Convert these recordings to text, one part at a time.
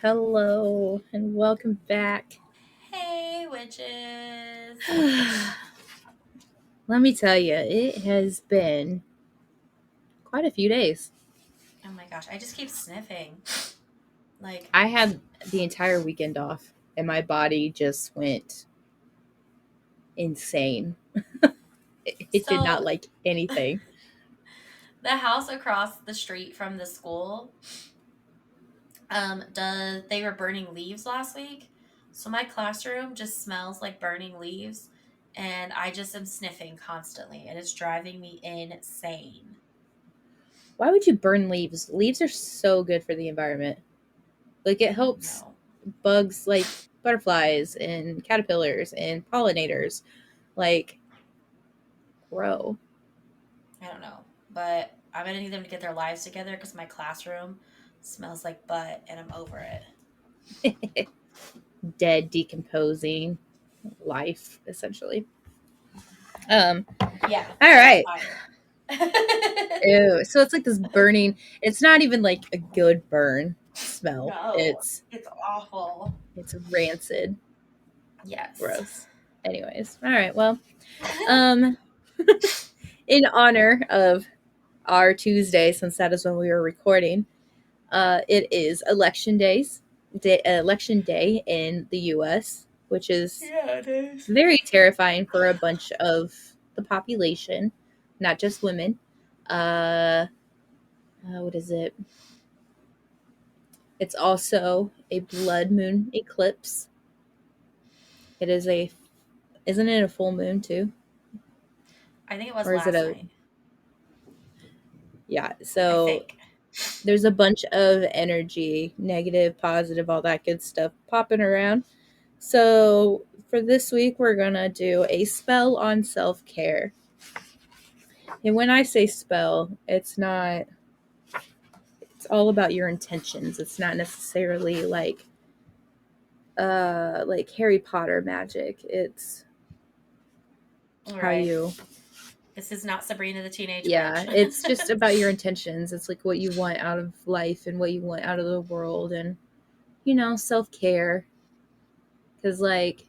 Hello and welcome back. Hey, witches. Let me tell you, it has been quite a few days. Oh my gosh, I just keep sniffing. Like, I had the entire weekend off and my body just went insane. It did not so like anything. the house across the street from the school, they were burning leaves last week. So my classroom just smells like burning leaves, and I just am sniffing constantly, and it's driving me insane. Why would you burn leaves? Leaves are so good for the environment. Like it I don't helps know. bugs like butterflies and caterpillars and pollinators like grow. I don't know. But I'm gonna need them to get their lives together because my classroom smells like butt, and I'm over it. Dead, decomposing life, essentially. Um, Yeah, all so I'm right. tired. Ew. So it's like this burning. It's not even like a good burn smell. No, it's awful. It's rancid. Yes. Gross. Anyways. All right. Well, um, in honor of our Tuesday, since that is when we were recording, it is election day in the U.S., which is Yeah, it is. very terrifying for a bunch of the population, not just women. Uh, what is it? It's also a blood moon eclipse. It is a, isn't it a full moon too? I think it was Or is it last a, night. yeah. I So think. there's a bunch of energy, negative, positive, all that good stuff popping around. So for this week, we're going to do a spell on self care. And when I say spell, it's all about your intentions. It's not necessarily like Harry Potter magic. It's All how right. you, This is not Sabrina the Teenage yeah, Witch. it's just about your intentions. It's like what you want out of life and what you want out of the world and self-care cuz like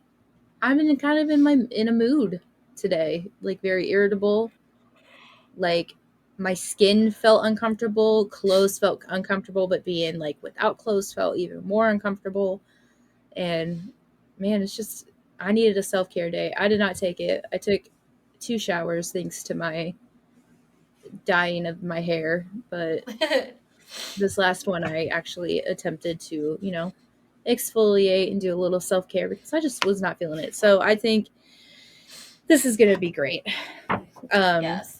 I'm in kind of in a mood today, like very irritable, like my skin felt uncomfortable, clothes felt uncomfortable, but being like without clothes felt even more uncomfortable. And man, it's just I needed a self-care day. I did not take it. I took two showers thanks to my dyeing of my hair, but this last one I actually attempted to, exfoliate and do a little self-care because I just was not feeling it. So I think this is going to be great. Um Yes.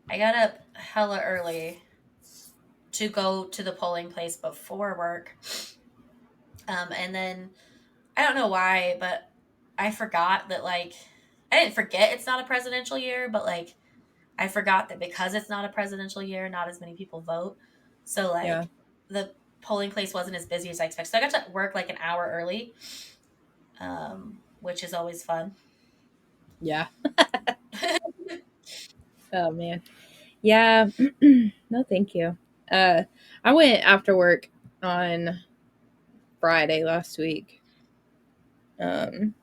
I got up hella early to go to the polling place before work. And then I don't know why, but I forgot that, like, I didn't forget it's not a presidential year, but like I forgot that because it's not a presidential year, not as many people vote. So yeah. like the polling place wasn't as busy as I expected. So I got to work like an hour early, which is always fun. Yeah. Oh man. Yeah. No, thank you. I went after work on Friday last week. Um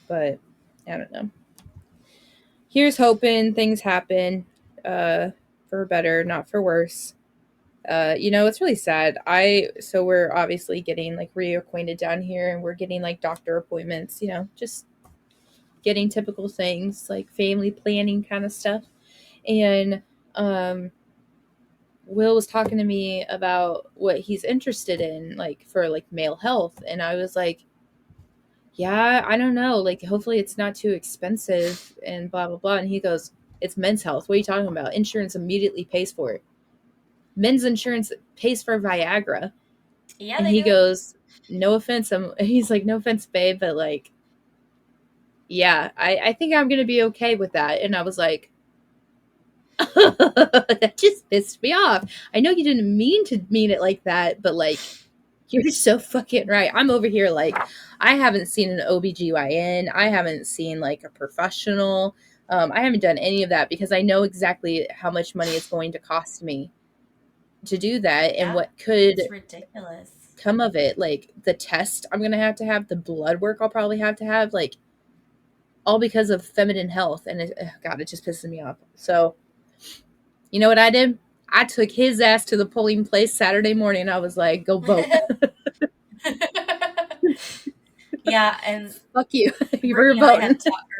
but I don't know. Here's hoping things happen for better, not for worse. It's really sad. We're obviously getting like reacquainted down here and we're getting like doctor appointments, just getting typical things like family planning kind of stuff. And um Will was talking to me about what he's interested in, like for like male health. And I was like, yeah, I don't know. Like, hopefully it's not too expensive and blah, blah, blah. And he goes, it's men's health. What are you talking about? Insurance immediately pays for it. Men's insurance pays for Viagra. Yeah, And they he do. goes, no offense. He's like, no offense, babe, but like, yeah, I think I'm going to be okay with that. And I was like, that just pissed me off. I know you didn't mean to mean it like that, but like, you're so fucking right. I'm over here like, I haven't seen an OBGYN. I haven't seen like a professional. I haven't done any of that because I know exactly how much money it's going to cost me to do that and Yeah, what could it's ridiculous. come of it. Like the test I'm gonna have, the blood work I'll probably have to have, like all because of feminine health. And God, it just pisses me off. So you know what I did? I took his ass to the polling place Saturday morning. I was like, go vote. Yeah, and Fuck you. You were Brittany and I had voting. talked.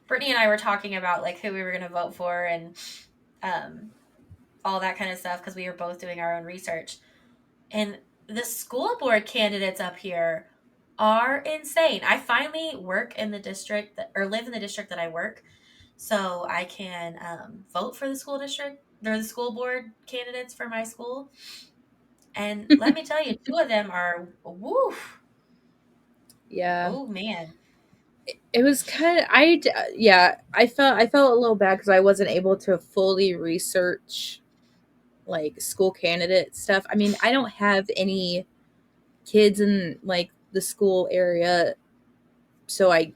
Brittany and I were talking about like who we were going to vote for and um, all that kind of stuff because we were both doing our own research. And the school board candidates up here are insane. I finally work in the district or live in the district that I work, so I can vote for the school district or the school board candidates for my school. And let me tell you, two of them are woo. Yeah. Oh man, It was kind of yeah, I felt a little bad because I wasn't able to fully research like school candidate stuff. I mean, I don't have any kids in like the school area, so I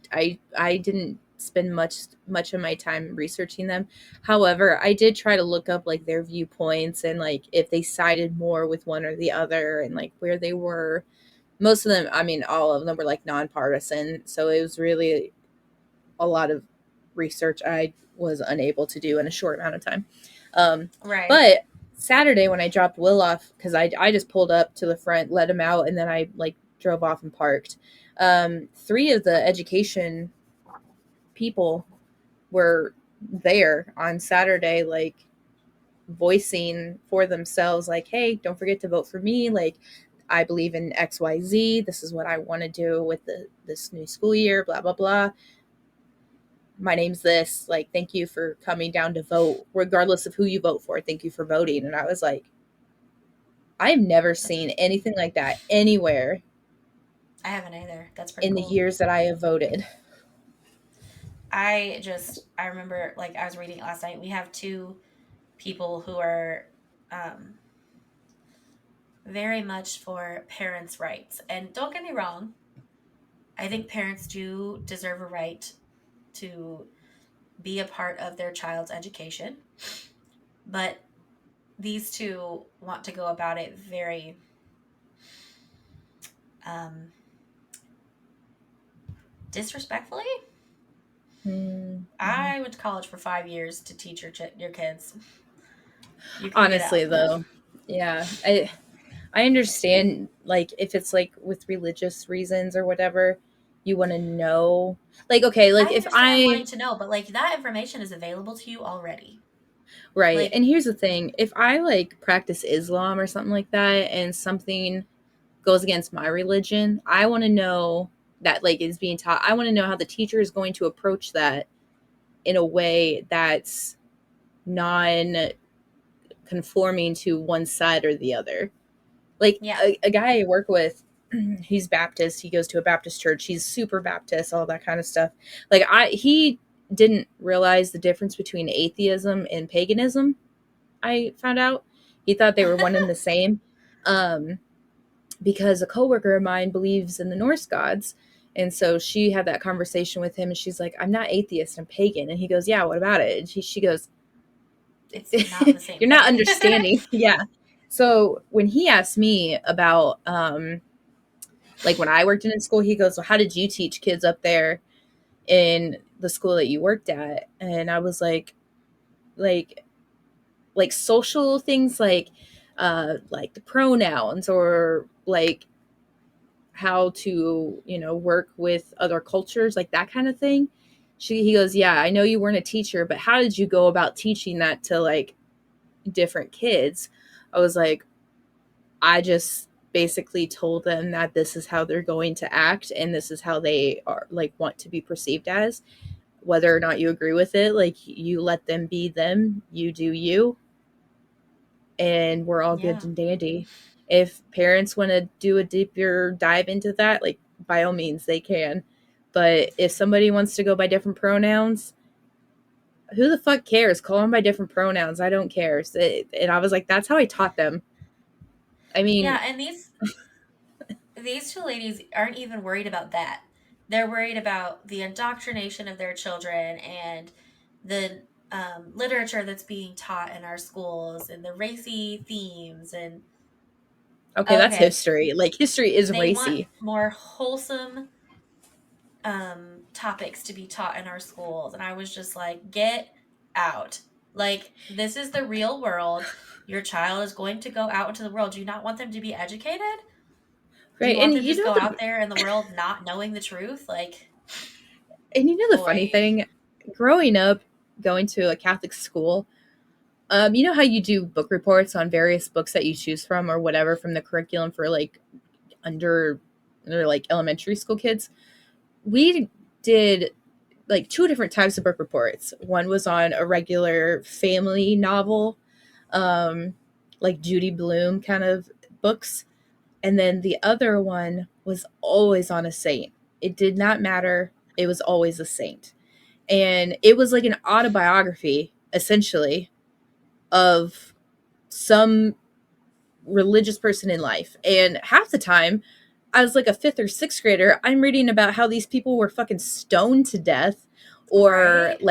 didn't spend much of my time researching them. However, I did try to look up like their viewpoints and like if they sided more with one or the other and like where they were. Most of them, I mean, all of them were like nonpartisan, so it was really a lot of research I was unable to do in a short amount of time. Um, right? but Saturday when I dropped Will off, because I just pulled up to the front, let him out, and then I like drove off and parked. Three of the education people were there on Saturday, like voicing for themselves, like, hey, don't forget to vote for me. Like, I believe in XYZ. This is what I want to do with this new school year, blah, blah, blah. My name's this. Like, thank you for coming down to vote, regardless of who you vote for. Thank you for voting. And I was like, I've never That's seen anything like that anywhere I haven't either. That's pretty in the cool. years that I have voted. I remember like I was reading it last night. We have two people who are um, very much for parents' rights. And don't get me wrong, I think parents do deserve a right to be a part of their child's education. But these two want to go about it very um, disrespectfully. Mm-hmm. I went to college for 5 years to teach your kids. You can get Honestly, out. though, yeah, I understand. Like, if it's like with religious reasons or whatever, you want to know. Like, okay, like I if understand wanting I to know, but like that information is available to you already. right, Like, and here's the thing: if I like practice Islam or something like that, and something goes against my religion, I want to know that like is being taught. I want to know how the teacher is going to approach that in a way that's non conforming to one side or the other. Like yeah, a guy I work with, he's Baptist. He goes to a Baptist church. He's super Baptist, all that kind of stuff. Like he didn't realize the difference between atheism and paganism. I found out he thought they were one and the same. Um, because a coworker of mine believes in the Norse gods. And so she had that conversation with him and she's like, I'm not atheist, I'm pagan. And he goes, yeah, what about it? And she goes, it's not the same you're not thing. understanding. Yeah. So when he asked me about, like when I worked in school, he goes, well, how did you teach kids up there in the school that you worked at? And I was like, like social things like the pronouns or like how to work with other cultures, like that kind of thing. He goes, yeah, I know you weren't a teacher, but how did you go about teaching that to like different kids? I was like, I just basically told them that this is how they're going to act and this is how they are like want to be perceived as, whether or not you agree with it. Like, you let them be them, you do you, and we're all good Yeah. and dandy. If parents want to do a deeper dive into that, like by all means they can. But if somebody wants to go by different pronouns, who the fuck cares? Call them by different pronouns. I don't care. And I was like, that's how I taught them. I mean, Yeah, and these two ladies aren't even worried about that. They're worried about the indoctrination of their children and the literature that's being taught in our schools and the racy themes and Okay, that's okay, history. Like history is they want racy. more wholesome topics to be taught in our schools. And I was just like, get out. Like, this is the real world. Your child is going to go out into the world. Do you not want them to be educated? Do Right. you And want them to you just know go the out there in the world not knowing the truth? Like, funny boy, thing, growing up going to a Catholic school, you know how you do book reports on various books that you choose from or whatever from the curriculum for like under or like elementary school kids? We did like two different types of book reports. One was on a regular family novel, um, like Judy Blume kind of books. And then the other one was always on a saint. It did not matter. It was always a saint. And it was like an autobiography, essentially, of some religious person in life. And half the time, I was like a fifth or sixth grader, I'm reading about how these people were fucking stoned to death or right?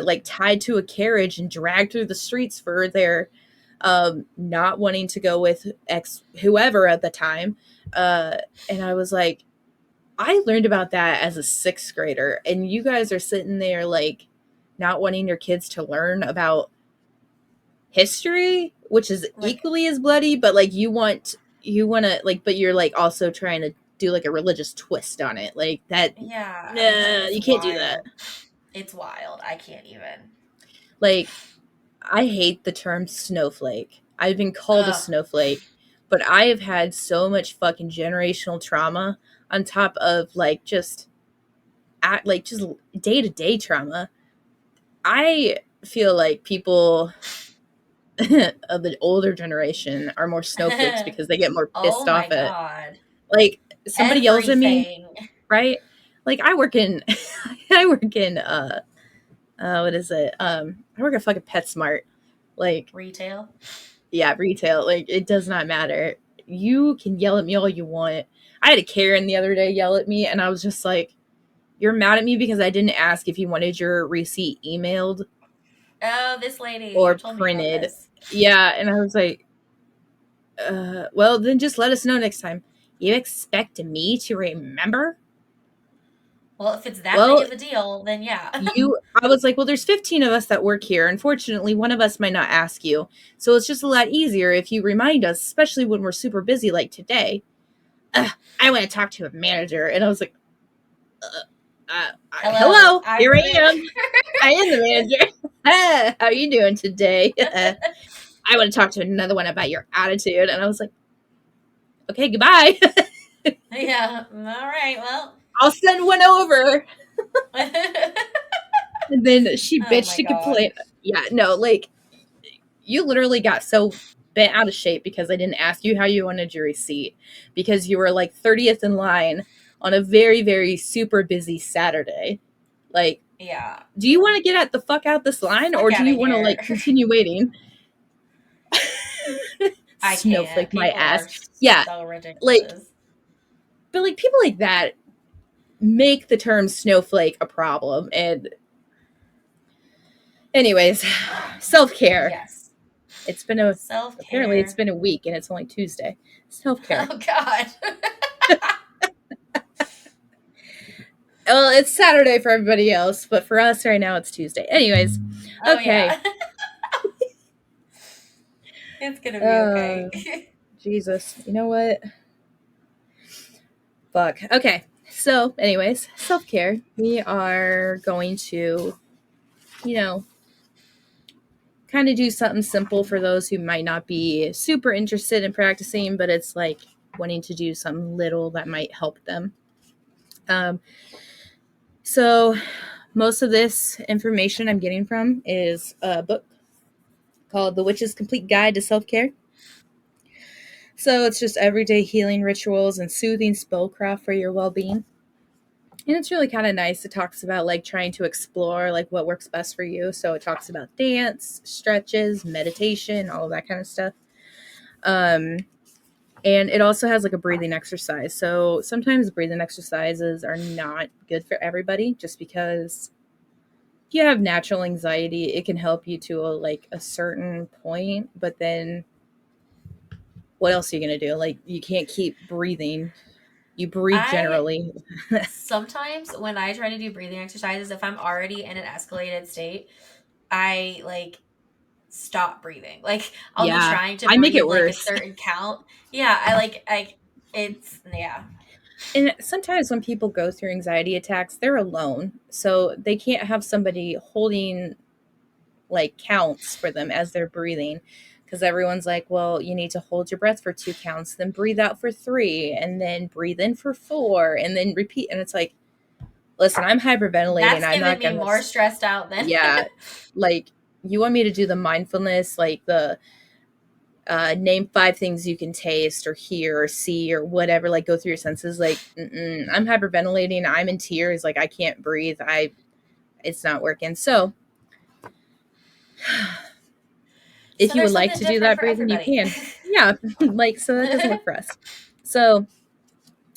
like tied to a carriage and dragged through the streets for their not wanting to go with ex whoever at the time. Uh, and I was like, I learned about that as a sixth grader, and you guys are sitting there like not wanting your kids to learn about history, which is Like, equally as bloody, but like you want to like, but you're like also trying to do like a religious twist on it, like that. yeah, Nah, it's you can't do that. wild. It's wild. I can't even. Like, I hate the term snowflake. I've been called a Ugh, snowflake, but I have had so much fucking generational trauma on top of like just at like just day to day trauma. I feel like people of the older generation are more snowflakes because they get more oh pissed my off at God. like somebody yells at me, Everything. right? Like I work in I work in what is it? I work at fucking PetSmart. Like, Retail. yeah, retail. Like it does not matter. You can yell at me all you want. I had a Karen the other day yell at me and I was just like, you're mad at me because I didn't ask if you wanted your receipt emailed Oh, this lady, you or told me about printed. this. Yeah, and I was like, well, then just let us know next time. You expect me to remember? Well, if it's that big Well, of a deal, then yeah. I was like, well, there's 15 of us that work here. Unfortunately, one of us might not ask you. So it's just a lot easier if you remind us, especially when we're super busy like today. I want to talk to a manager. And I was like, Hello, hello, I'm here the I man. am. I am the manager. How are you doing today? I want to talk to another one about your attitude. And I was like, okay, goodbye. Yeah. All right. Well. I'll send one over. Oh And then she bitched my and God. complained. Yeah, no, like you literally got so bent out of shape because I didn't ask you how you wanted your receipt because you were like 30th in line on a very, very super busy Saturday. Like, Yeah. do you want to get at the fuck out this line Fuck or do out of you want to here. like continue waiting? I can't. Snowflake my People ass. are Yeah, so like, ridiculous. but like people like that make the term snowflake a problem. And, anyways, self care. Yes. It's been a Self apparently it's care. been a week and it's only Tuesday. Self care. Oh God. Well, it's Saturday for everybody else, but for us right now it's Tuesday. Anyways, Oh okay. yeah. It's gonna be Uh, okay. Jesus. You know what? Fuck. Okay. So, anyways, self care. We are going to, you know, kind of do something simple for those who might not be super interested in practicing, but it's like wanting to do something little that might help them. Um, so, most of this information I'm getting from is a book called The Witch's Complete Guide to Self Care. So it's just everyday healing rituals and soothing spellcraft for your well-being. And it's really kind of nice. It talks about like trying to explore like what works best for you. So it talks about dance, stretches, meditation, all of that kind of stuff. Um, and it also has like a breathing exercise. So sometimes breathing exercises are not good for everybody just because you have natural anxiety, it can help you to a certain point, but then what else are you going to do? Like, you can't keep breathing. You breathe I generally. sometimes when I try to do breathing exercises, if I'm already in an escalated state, I like stop breathing. Like I'll be Yeah, trying to I make it breathe like a worse. certain count. Yeah, I it's yeah. And sometimes when people go through anxiety attacks, they're alone. So they can't have somebody holding like counts for them as they're breathing, because everyone's like, well, you need to hold your breath for 2 counts, then breathe out for 3, and then breathe in for 4, and then repeat. And it's like, listen, I'm hyperventilating. That's I'm given not me gonna, more stressed out than yeah, like, you want me to do the mindfulness, like the name 5 things you can taste or hear or see or whatever, like go through your senses. Like, I'm hyperventilating. I'm in tears. Like, I can't breathe. It's not working. So if so you there's would like something to do different that for breathing, you everybody. can. Yeah, like, so that doesn't work for us. So,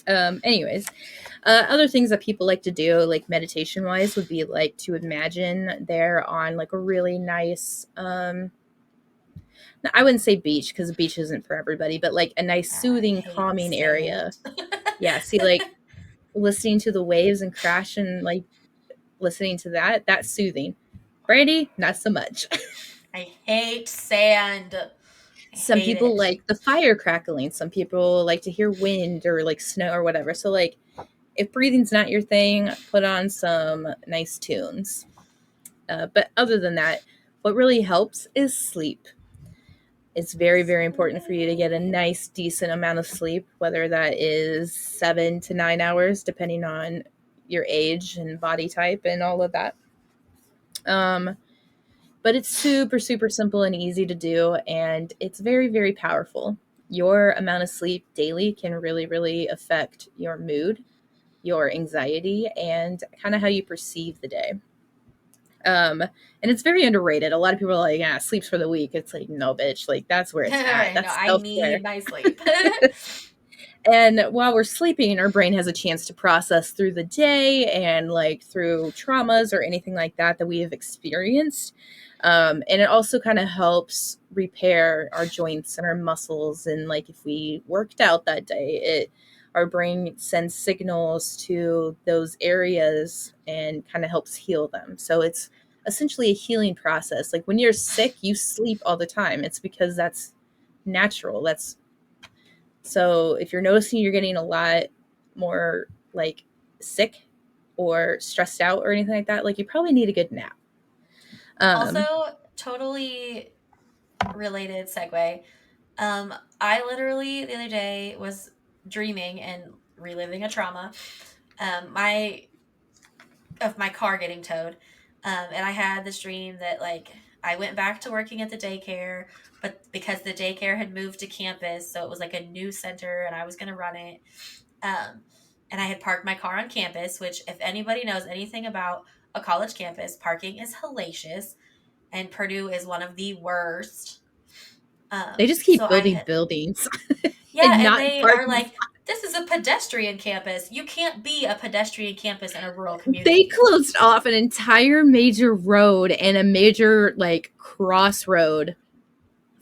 anyways, other things that people like to do, like meditation wise, would be like to imagine they're on like a really nice, I wouldn't say beach because the beach isn't for everybody, but like a nice, I soothing, hate calming sand. area. Yeah, see, like listening to the waves and crash and like listening to that, that's soothing. Brandy, not so much. I hate sand. I Some hate people it. like the fire crackling. Some people like to hear wind or like snow or whatever. So, like, if breathing's not your thing, put on some nice tunes. But other than that, what really helps is sleep. It's very, very important for you to get a Sleep. nice, decent amount of sleep, whether that is 7 to 9 hours, depending on your age and body type and all of that. Um, but it's super, super simple and easy to do, and it's very, very powerful. Your amount of sleep daily can really, really affect your mood, your anxiety, and kind of how you perceive the day. And it's very underrated. A lot of people are like, yeah, sleep's for the weak. It's like, no, bitch. Like, that's where it's at. No, That's I self care. need my sleep. And while we're sleeping, our brain has a chance to process through the day and like through traumas or anything like that that we have experienced. And it also kind of helps repair our joints and our muscles. And like if we worked out that day, our brain sends signals to those areas and kind of helps heal them. So it's essentially a healing process. Like when you're sick, you sleep all the time. It's because that's natural. That's so if you're noticing you're getting a lot more like sick or stressed out or anything like that, like you probably need a good nap. Um, Also, totally related segue. I literally the other day was dreaming and reliving a trauma. My of my car getting towed. And I had this dream that like I went back to working at the daycare, but because the daycare had moved to campus, so it was like a new center and I was gonna run it. Um, and I had parked my car on campus, which if anybody knows anything about a college campus, parking is hellacious and Purdue is one of the worst. they just So keep I building had buildings yeah, and and not they are parking. like, this is a pedestrian campus. You can't be a pedestrian campus in a rural They community. closed off an entire major road and a major like crossroad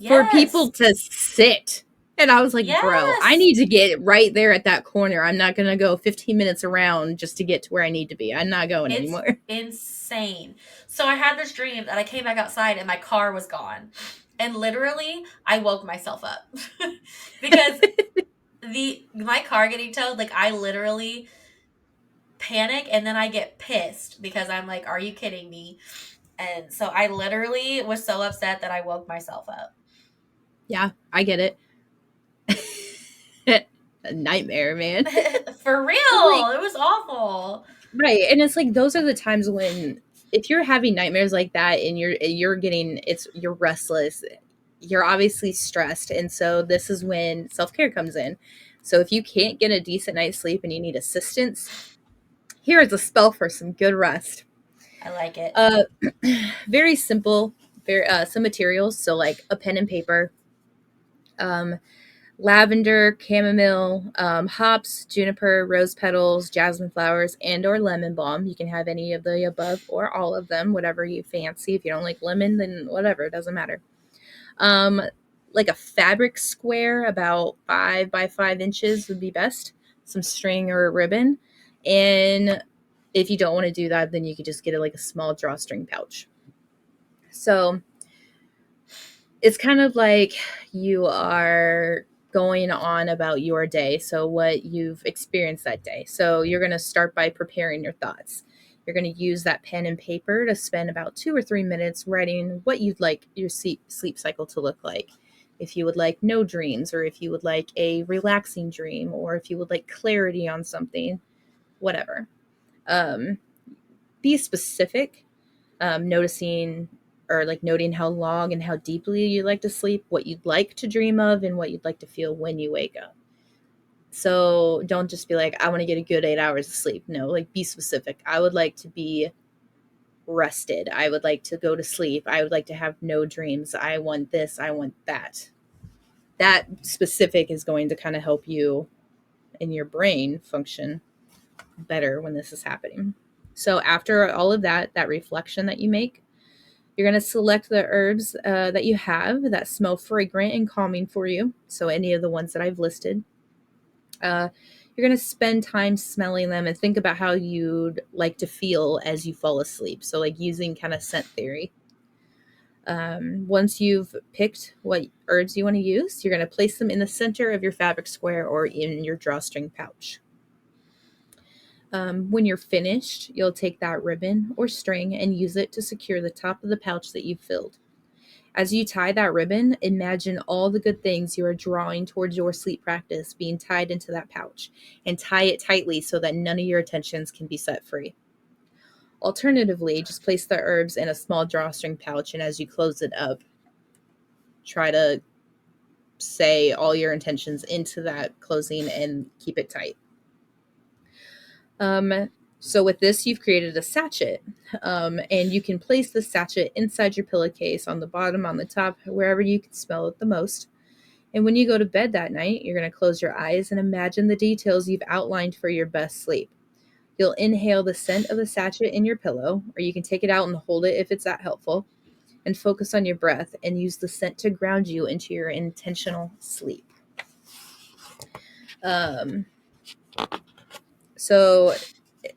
for Yes. people to sit. And I was like, bro, I Yes. need to get right there at that corner. I'm not going to go 15 minutes around just to get to where I need to be. I'm not going It's anymore. insane. So I had this dream that I came back outside and my car was gone. And literally, I woke myself up. Because the my car getting towed, like I literally panic and then I get pissed because I'm like, are you kidding me? And so I literally was so upset that I woke myself up. Yeah, I get it. A nightmare, man. For But like, real. It was awful. right, and it's like those are the times when if you're having nightmares like that and you're getting you're restless, you're obviously stressed, and so this is when self-care comes in. So if you can't get a decent night's sleep and you need assistance, here is a spell for some good rest. I like it. Uh very simple, very some materials, so like a pen and paper, um lavender, chamomile, hops, juniper, rose petals, jasmine flowers, and or lemon balm. You can have any of the above or all of them, whatever you fancy. If you don't like lemon, then whatever, it doesn't matter. Um, like a fabric square about 5 by 5 inches would be best. Some string or ribbon. And if you don't want to do that, then you could just get it like a small drawstring pouch. So it's kind of like you are going on about your day. So, what you've experienced that day. So, you're going to start by preparing your thoughts. You're going to use that pen and paper to spend about 2 or 3 minutes writing what you'd like your sleep cycle to look like. If you would like no dreams, or if you would like a relaxing dream, or if you would like clarity on something, whatever. Um, be specific, noticing or like noting how long and how deeply you like to sleep, what you'd like to dream of, and what you'd like to feel when you wake up. So don't just be like, I want to get a good 8 hours of sleep. No, like be specific. I would like to be rested. I would like to go to sleep. I would like to have no dreams. I want this. I want that. That specific is going to kind of help you and your brain function better when this is happening. So after all of that, that reflection that you make, you're going to select the herbs that you have that smell fragrant and calming for you. So, any of the ones that I've listed. Uh, you're going to spend time smelling them and think about how you'd like to feel as you fall asleep. So, like using kind of scent theory. Once you've picked what herbs you want to use, you're going to place them in the center of your fabric square or in your drawstring pouch. When you're finished, you'll take that ribbon or string and use it to secure the top of the pouch that you've filled. As you tie that ribbon, imagine all the good things you are drawing towards your sleep practice being tied into that pouch, and tie it tightly so that none of your attentions can be set free. Alternatively, just place the herbs in a small drawstring pouch, and as you close it up, try to say all your intentions into that closing and keep it tight. So with this, you've created a sachet, and you can place the sachet inside your pillowcase, on the bottom, on the top, wherever you can smell it the most. And when you go to bed that night, you're going to close your eyes and imagine the details you've outlined for your best sleep. You'll inhale the scent of the sachet in your pillow, or you can take it out and hold it if it's that helpful, and focus on your breath and use the scent to ground you into your intentional sleep. Um, so,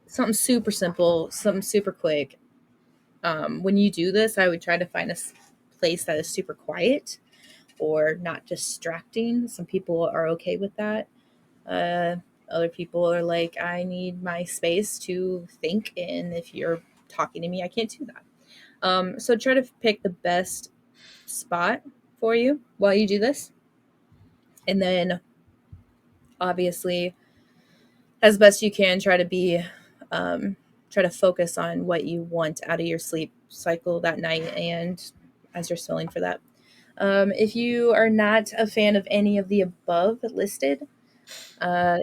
something super simple, something super quick. When you do this, I would try to find a place that is super quiet or not distracting. Some people are okay with that. Uh, Other people are like, I need my space to think, and if you're talking to me, I can't do that. So try to pick the best spot for you while you do this. And then, obviously, as best you can, try to focus on what you want out of your sleep cycle that night and as you're smelling for that. If you are not a fan of any of the above listed,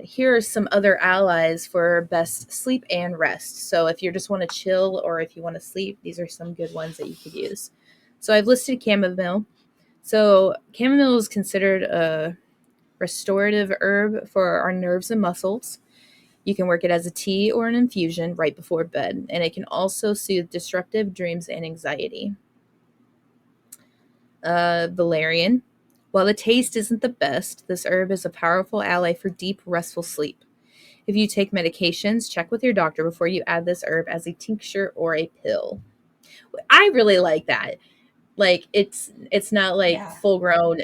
here are some other allies for best sleep and rest. So if you just want to chill or if you want to sleep, these are some good ones that you could use. So I've listed chamomile. So chamomile is considered a restorative herb for our nerves and muscles. You can work it as a tea or an infusion right before bed, and it can also soothe disruptive dreams and anxiety. Valerian. While the taste isn't the best, this herb is a powerful ally for deep, restful sleep. If you take medications, check with your doctor before you add this herb as a tincture or a pill. I really like that. Like it's not like Yeah. full grown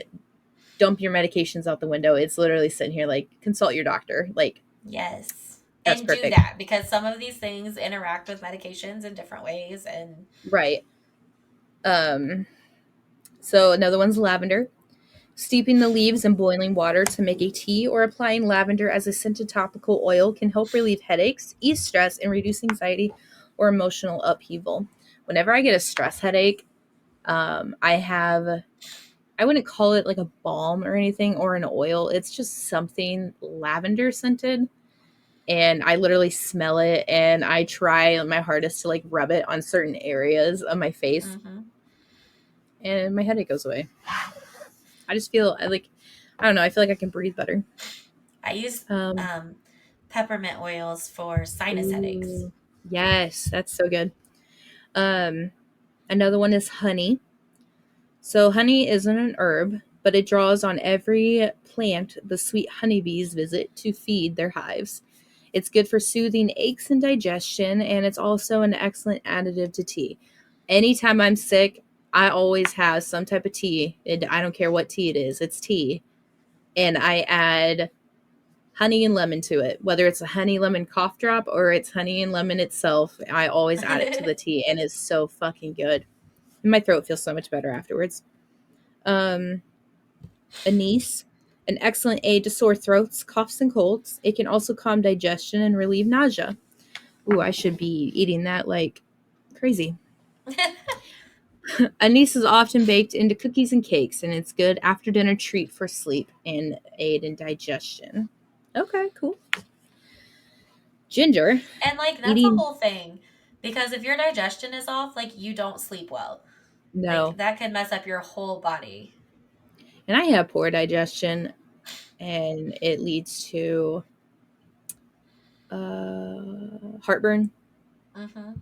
dump your medications out the window. It's literally sitting here like consult your doctor. Like Yes. that's And do perfect. that because some of these things interact with medications in different ways. And Right. Um so another one's lavender. Steeping the leaves in boiling water to make a tea or applying lavender as a scented topical oil can help relieve headaches, ease stress, and reduce anxiety or emotional upheaval. Whenever I get a stress headache, I have, I wouldn't call it like a balm or anything or an oil. It's just something lavender scented. And I literally smell it and I try my hardest to like rub it on certain areas of my face mhm. and my headache goes away. I just feel like I don't know. I feel like I can breathe better. I use Um, um, peppermint oils for sinus headaches. ooh, yes, that's so good. Um, Another one is honey. So honey isn't an herb, but it draws on every plant the sweet honeybees visit to feed their hives. It's good for soothing aches and digestion, and it's also an excellent additive to tea. Anytime I'm sick, I always have some type of tea. I don't care what tea it is, it's tea. And I add honey and lemon to it, whether it's a honey lemon cough drop or it's honey and lemon itself. I always add it to the tea, and it's so fucking good. And my throat feels so much better afterwards. Um, Anise, an excellent aid to sore throats, coughs, and colds. It can also calm digestion and relieve nausea. Ooh, I should be eating that like crazy. Anise is often baked into cookies and cakes, and it's good after dinner treat for sleep and aid in digestion. Okay, cool. Ginger, And like that's a eating whole thing because if your digestion is off, like you don't sleep well. Like no, that can mess up your whole body. and I have poor digestion, and it leads to heartburn, Mhm.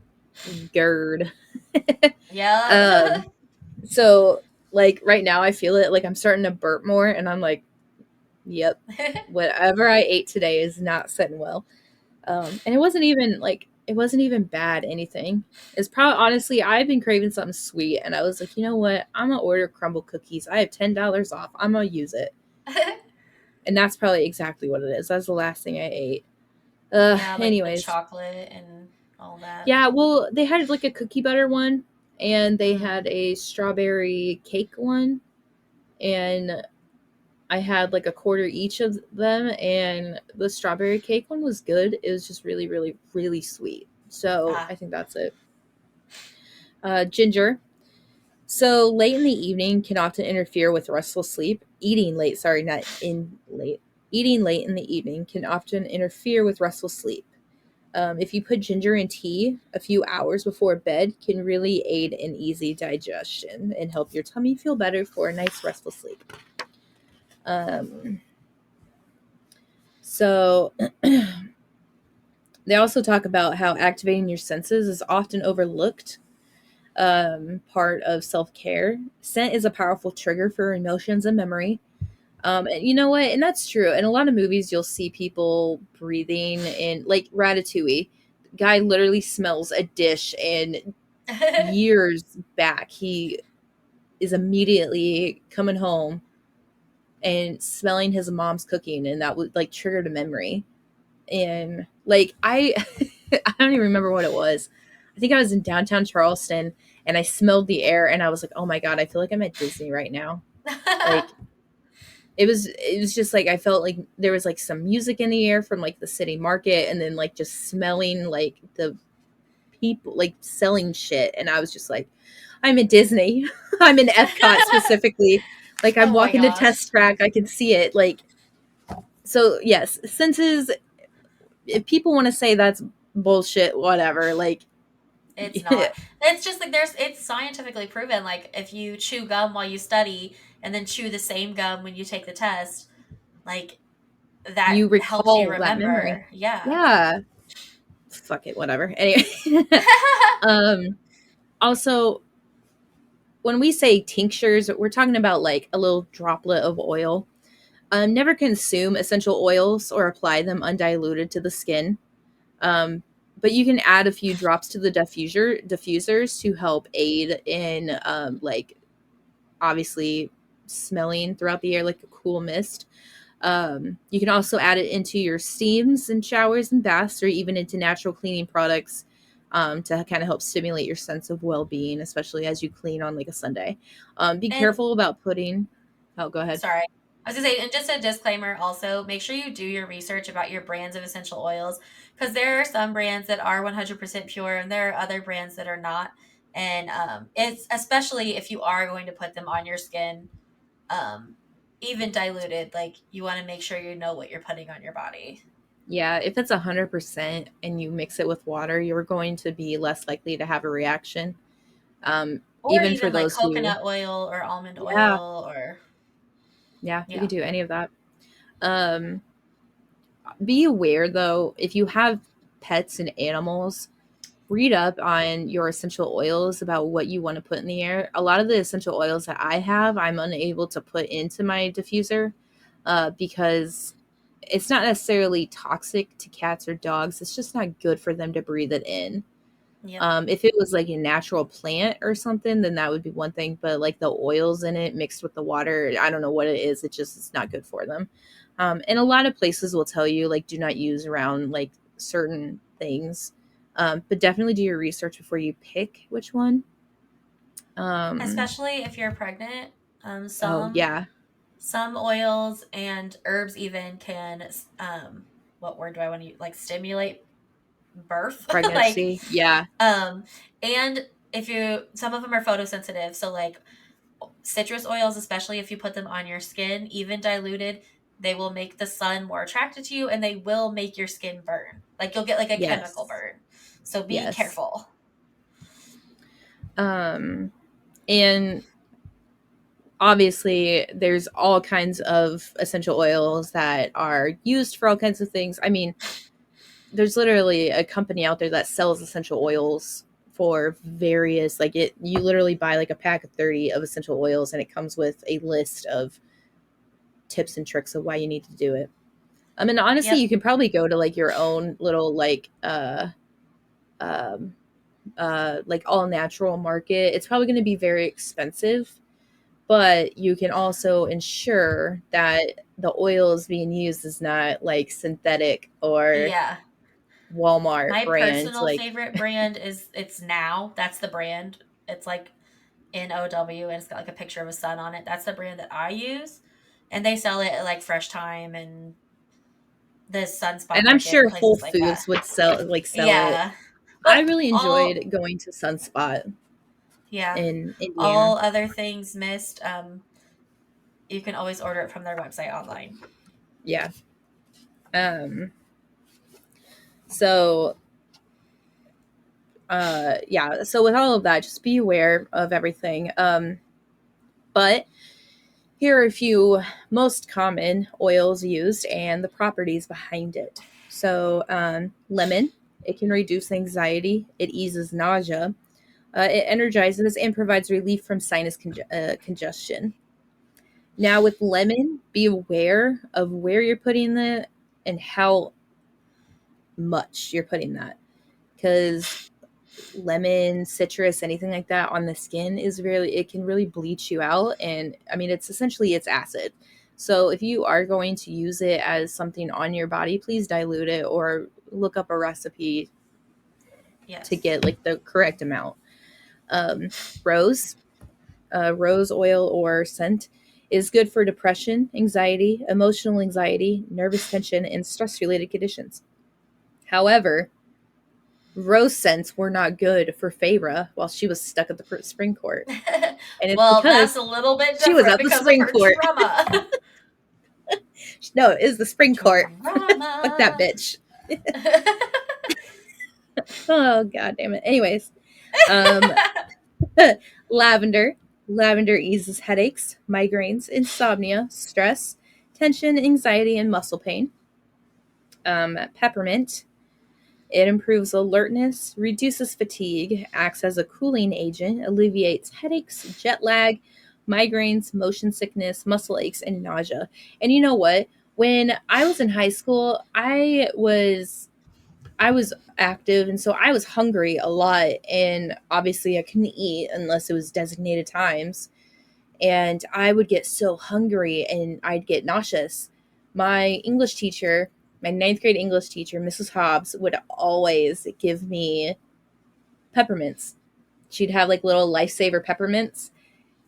GERD. Yep. um, so like right now, I feel it. Like I'm starting to burp more, and I'm like, yep, whatever I ate today is not sitting well. And it wasn't even bad anything. It's probably honestly I've been craving something sweet, and I was like, you know what? I'm gonna order crumble cookies. I have $10 off. I'm gonna use it, and that's probably exactly what it is. That's the last thing I ate. Yeah, like the Anyways, chocolate and all that. yeah. Well, they had like a cookie butter one, and they Mm. had a strawberry cake one, and I had like a quarter each of them, and the strawberry cake one was good. It was just really, really, really sweet. So Ah. I think that's it. Ginger. So late in the evening can often interfere with restful sleep. Eating late, sorry, not in late. Eating late in the evening can often interfere with restful sleep. If you put ginger in tea a few hours before bed, can really aid in easy digestion and help your tummy feel better for a nice restful sleep. Um, so they also talk about how activating your senses is often overlooked part of self care. Scent is a powerful trigger for emotions and memory. And you know what? And that's true. In a lot of movies, you'll see people breathing in, like Ratatouille. Guy literally smells a dish, and years back, he is immediately coming home and smelling his mom's cooking, and that would like triggered a memory. And like I don't even remember what it was. I think I was in downtown Charleston, and I smelled the air, and I was like, "Oh my god, I feel like I'm at Disney right now." Like it was just like I felt like there was like some music in the air from like the city market, and then like just smelling like the people like selling shit, and I was just like, I'm at Disney. I'm in Epcot specifically. Like I'm Oh my walking to gosh. Test Track, I can see it. Like so, yes, senses. If people want to say that's bullshit, whatever. Like, It's not. It's just like it's scientifically proven. Like if you chew gum while you study and then chew the same gum when you take the test, like that you helps you recall that memory. remember. Yeah. Yeah. Fuck it, whatever. Anyway. um Also, when we say tinctures, we're talking about like a little droplet of oil. Never consume essential oils or apply them undiluted to the skin. Um, but you can add a few drops to the diffusers to help aid in like obviously smelling throughout the air like a cool mist. You can also add it into your steams and showers and baths, or even into natural cleaning products to kind of help stimulate your sense of well-being, especially as you clean on like a Sunday. Be And careful about putting. Oh, go ahead. sorry. I was gonna say, and just a disclaimer also, make sure you do your research about your brands of essential oils because there are some brands that are 100% pure and there are other brands that are not. And it's especially if you are going to put them on your skin, um, even diluted, like you want to make sure you know what you're putting on your body. Yeah, if it's 100% and you mix it with water, you're going to be less likely to have a reaction. Or Even for even like those who, coconut oil or almond yeah, oil or. Yeah, you Yeah. can do any of that. Um, be aware though, if you have pets and animals, read up on your essential oils about what you want to put in the air. A lot of the essential oils that I have, I'm unable to put into my diffuser because it's not necessarily toxic to cats or dogs. It's just not good for them to breathe it in. Yep. If it was like a natural plant or something, then that would be one thing. But like the oils in it mixed with the water, I don't know what it is. It just it's not good for them. And a lot of places will tell you like do not use around like certain things. But definitely do your research before you pick which one. Um, Especially if you're pregnant. oh yeah, Some oils and herbs even can what word do I want to use? Like stimulate birth. Like pregnancy. Yeah, um and if you some of them are photosensitive, so like citrus oils, especially if you put them on your skin, even diluted, they will make the sun more attracted to you and they will make your skin burn. Like you'll get like a chemical yes, burn. So be yes. careful. Um, and obviously there's all kinds of essential oils that are used for all kinds of things. I mean, there's literally a company out there that sells essential oils for various like it you literally buy like a pack of 30 of essential oils and it comes with a list of tips and tricks of why you need to do it. I mean honestly Yep. you can probably go to like your own little um like all natural market. It's probably going to be very expensive, but you can also ensure that the oils being used is not like synthetic or Yeah. Walmart My brand. personal Like, favorite brand is it's Now. That's the brand. It's like NOW and it's got like a picture of a sun on it. That's the brand that I use. And they sell it at like Fresh Time and the Sunspot and I'm Market and sure Whole places like that. Foods would sell it. Yeah. I But really all enjoyed going to Sunspot yeah. in Indiana. All other things missed. You can always order it from their website online. Yeah. Um. So. Yeah. So with all of that, just be aware of everything. But here are a few most common oils used and the properties behind it. So, lemon, it can reduce anxiety, it eases nausea, it energizes and provides relief from sinus congestion. Now, with lemon, be aware of where you're putting it and how much you're putting that. Because lemon, citrus, anything like that on the skin is really it can really bleach you out and I mean it's essentially it's acid. So if you are going to use it as something on your body, please dilute it or look up a recipe to Yes. get like the correct amount. Um, rose, rose oil or scent is good for depression, anxiety, emotional anxiety, nervous tension, and stress related conditions. However, rose scents were not good for Feyre while she was stuck at the spring court. And it's Well, that's because a little bit she was different at the because of spring her court. trauma. No, it is the spring court. Fuck that Trauma. bitch. Oh god damn it. Anyways, um lavender. Lavender eases headaches, migraines, insomnia, stress, tension, anxiety, and muscle pain. Peppermint. It improves alertness, reduces fatigue, acts as a cooling agent, alleviates headaches, jet lag, migraines, motion sickness, muscle aches, and nausea. And you know what? When I was in high school, I was active and so I was hungry a lot and obviously I couldn't eat unless it was designated times and I would get so hungry and I'd get nauseous. My English teacher, my ninth grade English teacher, Mrs. Hobbs, would always give me peppermints. She'd have like little lifesaver peppermints.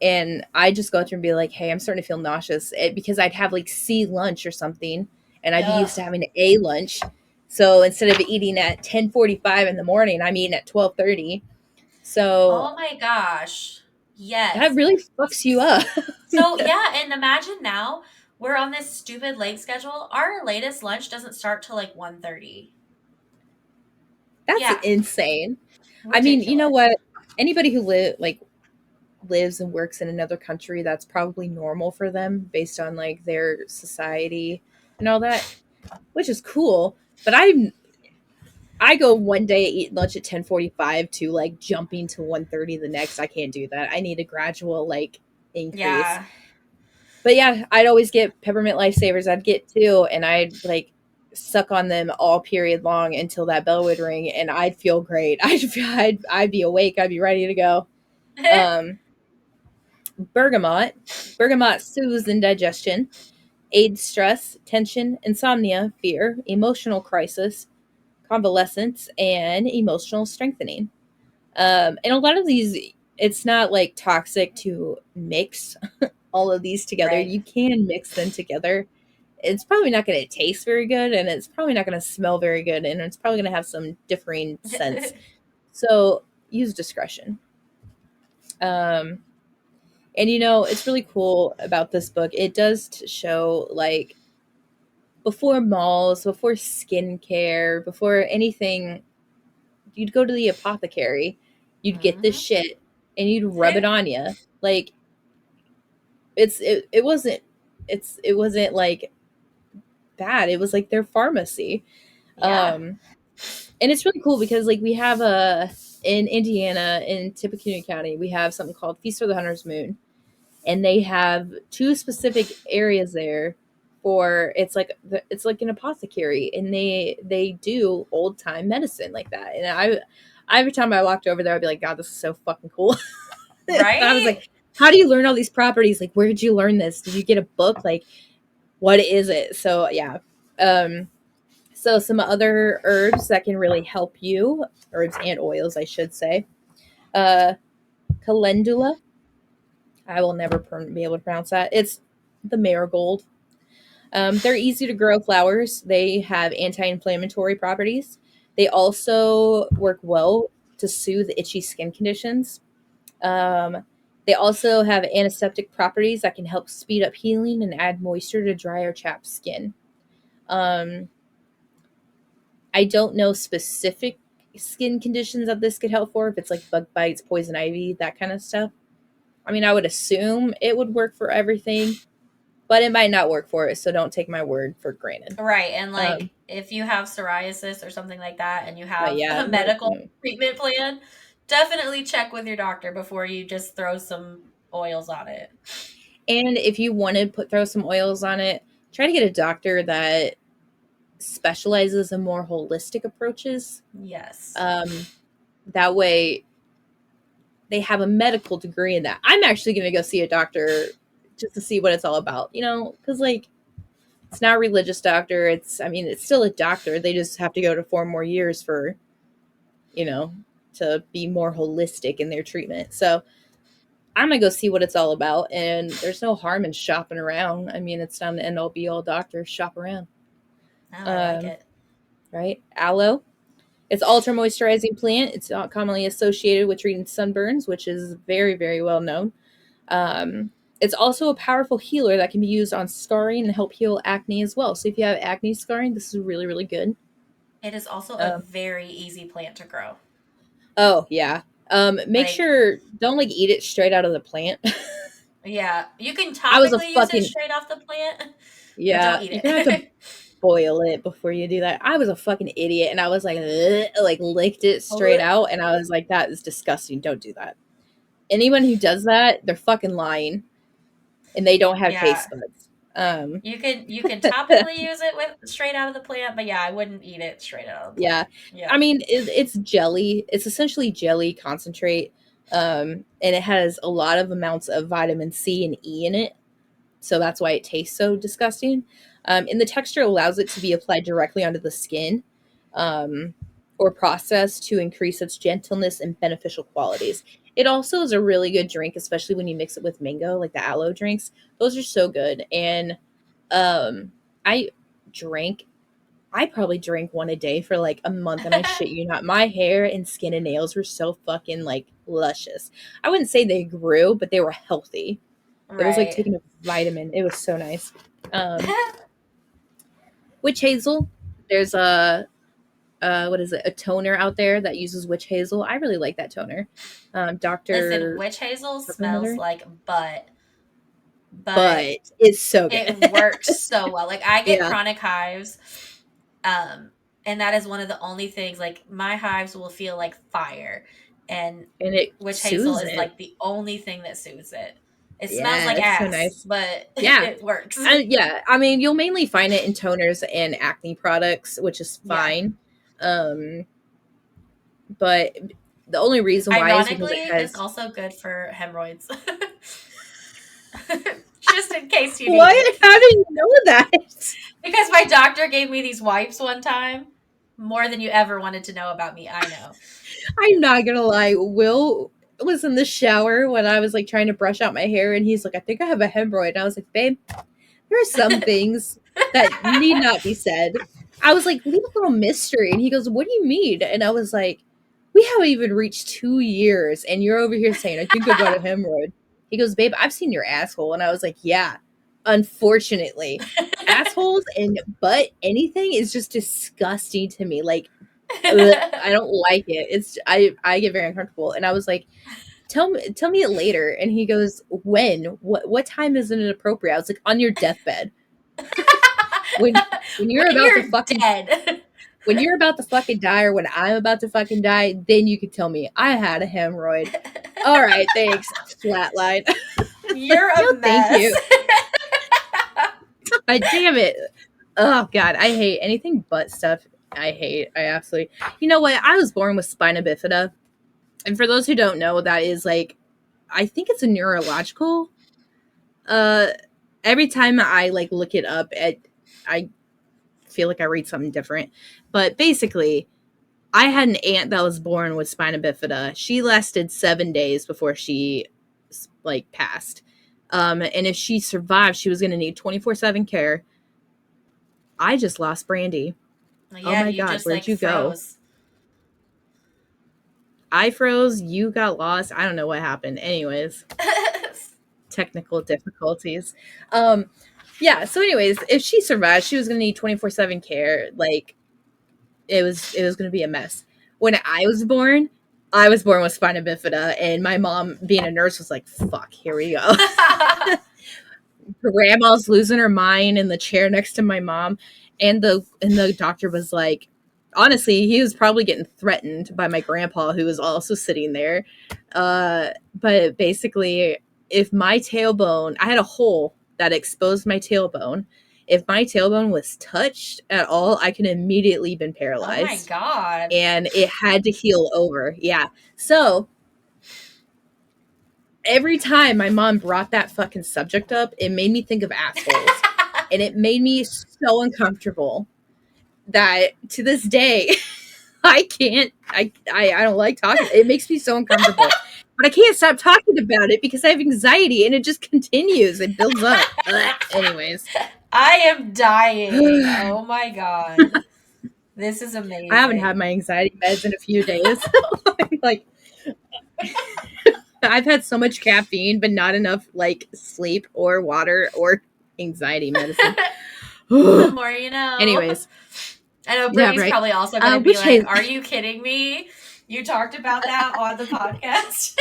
And I'd just go through and be like, hey, I'm starting to feel nauseous because I'd have like C lunch or something. And I'd be used to Ugh. having A lunch. So instead of eating at 10:45 in the morning, I'm eating at 12:30. So Oh my gosh. that Yes. really fucks you up. So yeah, and imagine now we're on this stupid late schedule. Our latest lunch doesn't start till like 1:30. That's Yeah, insane. I mean, you know ridiculous. what? Anybody who live like lives and works in another country that's probably normal for them based on like their society and all that, which is cool. But I go one day eat lunch at 10:45 to like jumping to 1:30 the next. I can't do that. I need a gradual like increase. Yeah. But yeah, I'd always get peppermint lifesavers. I'd get two, and I'd like suck on them all period long until that bell would ring, and I'd feel great. I'd be awake. I'd be ready to go. Um, bergamot, bergamot soothes indigestion, aids stress, tension, insomnia, fear, emotional crisis, convalescence, and emotional strengthening. And a lot of these, it's not like toxic to mix all of these together. Right. You can mix them together. It's probably not going to taste very good, and it's probably not going to smell very good, and it's probably going to have some differing scents. So use discretion. Um, and it's really cool about this book. It does show like before malls, before skincare, before anything, you'd go to the apothecary, you'd get this Hmm. shit, and you'd rub it on you. Like it wasn't it wasn't like bad. It was like their pharmacy. Yeah. Um, and it's really cool because like we have a in Indiana in Tippecanoe County, we have something called Feast of the Hunter's Moon, and they have two specific areas there for it's like an apothecary, and they do old time medicine like that. And I every time I walked over there, I'd be like, God, this is so fucking cool. I was Right. like, how do you learn all these properties? Like, where did you learn this? Did you get a book? Like, what is it? So yeah. Um, so some other herbs that can really help you, herbs and oils, I should say. Uh, calendula. I will never be able to pronounce that. It's the marigold. They're easy to grow flowers. They have anti-inflammatory properties. They also work well to soothe itchy skin conditions. Um, they also have antiseptic properties that can help speed up healing and add moisture to dry or chapped skin. Um, I don't know specific skin conditions that this could help for, if it's like bug bites, poison ivy, that kind of stuff. I mean, I would assume it would work for everything, but it might not work for it, so don't take my word for granted. Right. And Um, like if you have psoriasis or something like that and you but have yeah, a medical treatment plan, definitely check with your doctor before you just throw some oils on it. and if you want to throw some oils on it, try to get a doctor that specializes in more holistic approaches. Yes. Um, that way, they have a medical degree in that. I'm actually going to go see a doctor just to see what it's all about, because like it's not a religious doctor. I mean, it's still a doctor. They just have to go to 4 more years for, you know, to be more holistic in their treatment. So I'm gonna go see what it's all about. And there's no harm in shopping around. I mean, it's not an end all be all doctor. Shop around. Oh, I like Um, it. right? Aloe. It's ultra moisturizing plant. It's not commonly associated with treating sunburns, which is very, very well known. It's also a powerful healer that can be used on scarring and help heal acne as well. So if you have acne scarring, this is really, really good. It is also a Um, very easy plant to grow. oh yeah. Make Like, sure don't like eat it straight out of the plant. yeah, you can I was a topically use it fucking straight off the plant, but yeah. don't eat You're gonna have to it. boil it before you do that. I was a fucking idiot, and I was like, "Ugh," like licked it straight out, and I was like, that is disgusting. Don't do that. Anyone who does that, they're fucking lying, and they don't have Yeah, taste buds. Um, you can topically use it with straight out of the plant, but yeah, I wouldn't eat it straight out of the yeah. plant. I Yeah. mean, it's jelly. It's essentially jelly concentrate, and it has a lot of amounts of vitamin C and E in it, so that's why it tastes so disgusting. And the texture allows it to be applied directly onto the skin, um, or processed to increase its gentleness and beneficial qualities. It also is a really good drink, especially when you mix it with mango, like the aloe drinks. Those are so good. And um, I drank. I probably drank one a day for like a month, and I shit you not, my hair and skin and nails were so fucking like luscious. I wouldn't say they grew, but they were healthy. It was like Right. taking a vitamin. It was so nice. Um, witch hazel. There's what is it, a toner out there that uses witch hazel. I really like that toner. Listen, Dr. witch hazel Pepper smells Miller, like butt, but but it's so it good. works so well. Like I get Yeah, chronic hives, um, and that is one of the only things. Like my hives will feel like fire, and and it witch hazel soothes is it. like the only thing that soothes it. It smells Yeah, like it's so ass, nice. but Yeah, it works. yeah. I mean, you'll mainly find it in toners and acne products, which is Yeah. fine. Um, but the only reason why is because it Ironically, it's has also good for hemorrhoids. Just in case you need what? it. How do you know that? Because my doctor gave me these wipes one time. More than you ever wanted to know about me, I know. I'm not gonna lie. Will was in the shower when I was like trying to brush out my hair, and he's like, "I think I have a hemorrhoid." And I was like, "Babe, there are some things that need not be said." I was like, "Leave a little mystery." And he goes, "What do you mean?" And I was like, "We haven't even reached 2 years, and you're over here saying I think I got a hemorrhoid." He goes, "Babe, I've seen your asshole," and I was like, "Yeah, unfortunately." Assholes and butt anything is just disgusting to me. Like, ugh, I don't like it. It's I get very uncomfortable. And I was like, tell me it later. And he goes, when? What time is it appropriate? I was like, on your deathbed. When you're When about to you're fucking dead. when you're about to fucking die, or when I'm about to fucking die, then you could tell me I had a hemorrhoid. All right, thanks. Flatline. Like, You're no, a thank mess. you. God damn it. Oh god, I hate anything but stuff. I hate. I absolutely. You know what? I was born with spina bifida. And for those who don't know, that is like, I think it's a neurological. Uh, every time I like look it up, I feel like I read something different. But basically, I had an aunt that was born with spina bifida. She lasted 7 days before she like passed. And if she survived, she was going to need 24/7 care. I just lost Brandy. Oh Yeah, my you god, just where'd like you go? froze. I froze. You got lost. I don't know what happened. Anyways, technical difficulties. Um, yeah. So, anyways, if she survived, she was gonna need 24/7 care. Like, it was gonna be a mess. When I was born with spina bifida, and my mom, being a nurse, was like, "Fuck, here we go." Grandma's losing her mind in the chair next to my mom, and the doctor was like, honestly, he was probably getting threatened by my grandpa, who was also sitting there. But basically, if my tailbone, I had a hole that exposed my tailbone. If my tailbone was touched at all, I could immediately been Oh my paralyzed, god. and it had to heal over. Yeah, so every time my mom brought that fucking subject up, it made me think of assholes. And it made me so uncomfortable that to this day, I can't, I don't like talking. It makes me so uncomfortable. But I can't stop talking about it because I have anxiety and it just continues. It builds up. Ugh. Anyways, I am dying. I Oh my god. This is haven't had amazing. my anxiety meds in a few days. Like, I've had so much caffeine, but not enough like sleep or water or anxiety medicine. The more you know. Anyways, I know yeah, Brittany's right. probably also going to be Which like, has "Are you kidding me? You talked about that on the podcast?"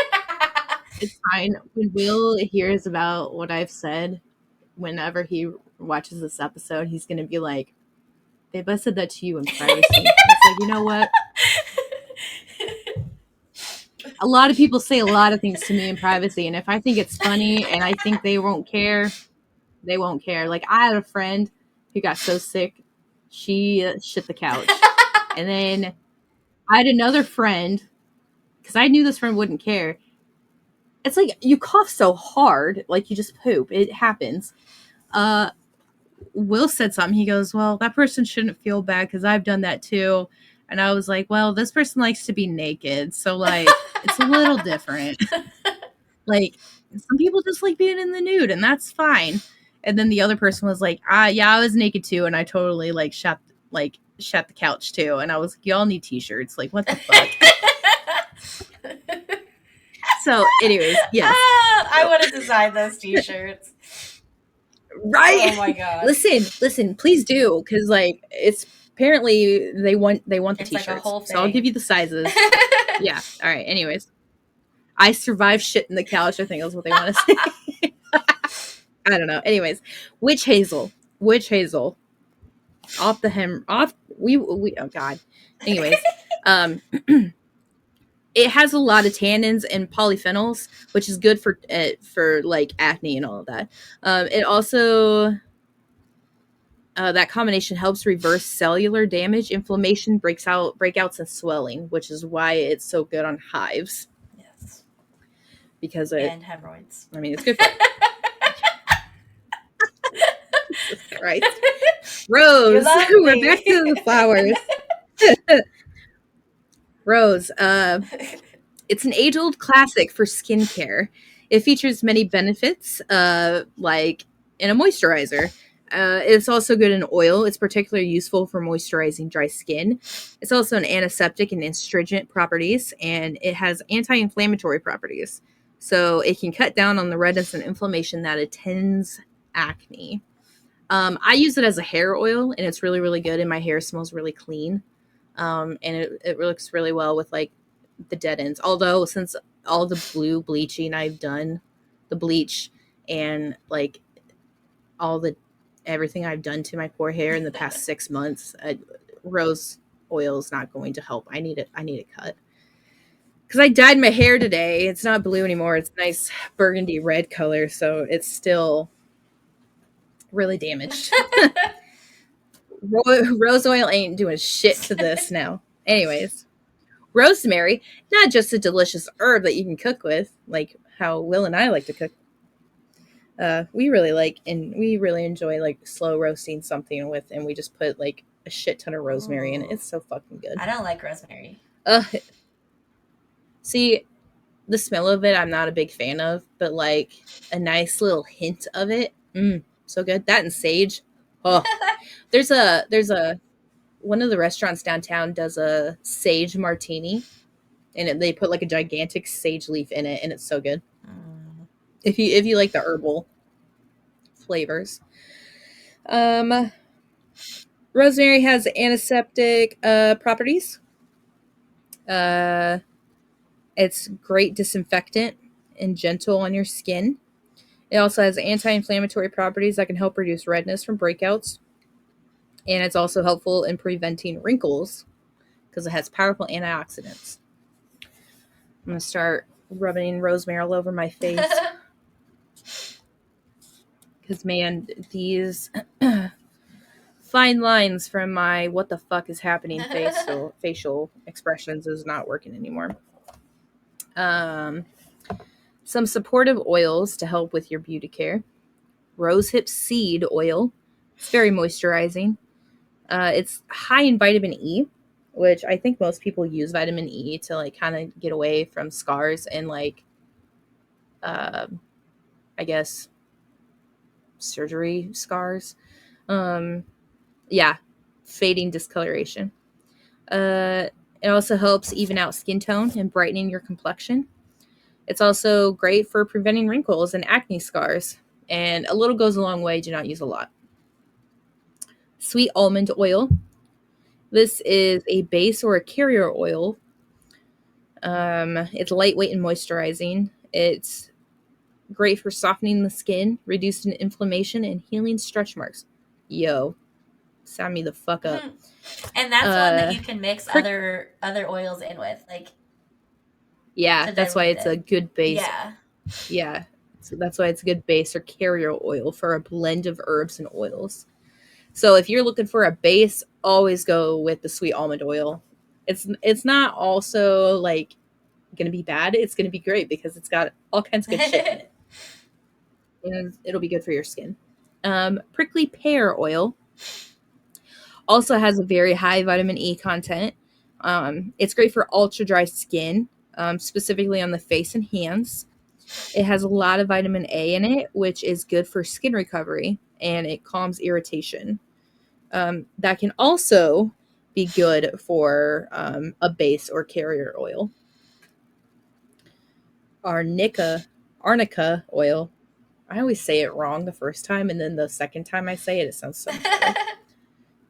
it's fine. When Will hears about what I've said, whenever he watches this episode, he's gonna be like, "Babe, I said that to you in privacy." And it's like, you know what? A lot of people say a lot of things to me in privacy, and if I think it's funny and I think they won't care, they won't care. Like, I had a friend who got so sick, she shit the couch, and then I had another friend, because I knew this friend wouldn't care. It's like you cough so hard, like you just poop. It happens. Uh, Will said something. He goes, "Well, that person shouldn't feel bad because I've done that too." And I was like, "Well, this person likes to be naked, so like it's a little different." Like, some people just like being in the nude, and that's fine. And then the other person was like, yeah, I was naked too, and I totally like shot the couch too." And I was like, "Y'all need t-shirts. Like, what the fuck?" So, anyways, yes. I So, want to design those t-shirts. Right? Oh my god. Listen, please do, because like it's apparently they want the It's like a t-shirts, whole so I'll give thing. you the sizes. Yeah. All right. Anyways, I survived shit in the couch. I think that's what they want to say. I don't know. Anyways, witch hazel, off the hem, off. We. Oh God. Anyways, um, it has a lot of tannins and polyphenols, which is good for like acne and all of that. It also that combination helps reverse cellular damage, inflammation, breakouts, and swelling, which is why it's so good on hives Yes. because it. And hemorrhoids. I mean, it's good for. Jesus Christ, You Rose. love We're back me. to the flowers. Rose. It's an age old classic for skincare. It features many benefits, like in a moisturizer. It's also good in oil. It's particularly useful for moisturizing dry skin. It's also an antiseptic and astringent properties, and it has anti inflammatory properties. So it can cut down on the redness and inflammation that attends acne. I use it as a hair oil, and it's really, really good, and my hair smells really clean. And it looks really well with like the dead ends. Although since all the blue bleaching I've done, the bleach and like all the everything I've done to my poor hair in the past 6 months, rose oil is not going to help. I need it. I need it cut because I dyed my hair today. It's not blue anymore. It's nice burgundy red color, so it's still really damaged. Rose oil ain't doing shit to this now. Anyways, rosemary, not just a delicious herb that you can cook with, like how Will and I like to cook. We really like and we really enjoy like slow roasting something with, and we just put like a shit ton of rosemary in it. Ooh. It's so fucking good. I don't like rosemary. Uh, see, the smell of it, I'm not a big fan of, but like a nice little hint of it, so good. That and sage. Oh, there's a one of the restaurants downtown does a sage martini, and they put like a gigantic sage leaf in it, and it's so good. Mm. If you like the herbal flavors. Um, Rosemary has antiseptic properties. Uh, it's great disinfectant and gentle on your skin. It also has anti-inflammatory properties that can help reduce redness from breakouts, and it's also helpful in preventing wrinkles because it has powerful antioxidants. I'm gonna start rubbing rosemary all over my face because man, these fine lines from my what the fuck is happening facial expressions is not working anymore. Um, some supportive oils to help with your beauty care. Rosehip seed oil. It's very moisturizing. It's high in vitamin E, which I think most people use vitamin E to like kind of get away from scars and like, uh, I guess, surgery scars. Um, yeah, fading discoloration. Uh, it also helps even out skin tone and brightening your complexion. It's also great for preventing wrinkles and acne scars. And a little goes a long way. Do not use a lot. Sweet almond oil. This is a base or a carrier oil. It's lightweight and moisturizing. It's great for softening the skin, reducing inflammation, and healing stretch marks. Yo, sign me the fuck up. And that's one that Uh, you can mix prick. other oils in with, like Yeah, to that's why dilute it's a it. good base. Yeah. Yeah, so that's why it's a good base or carrier oil for a blend of herbs and oils. So if you're looking for a base, always go with the sweet almond oil. It's not also like going to be bad. It's going to be great because it's got all kinds of good shit in it, and it'll be good for your skin. Prickly pear oil also has a very high vitamin E content. It's great for ultra dry skin, specifically on the face and hands. It has a lot of vitamin A in it, which is good for skin recovery and it calms irritation. That can also be good for a base or carrier oil. Arnica, arnica oil. I always say it wrong the first time, and then the second time I say it, it sounds so much better.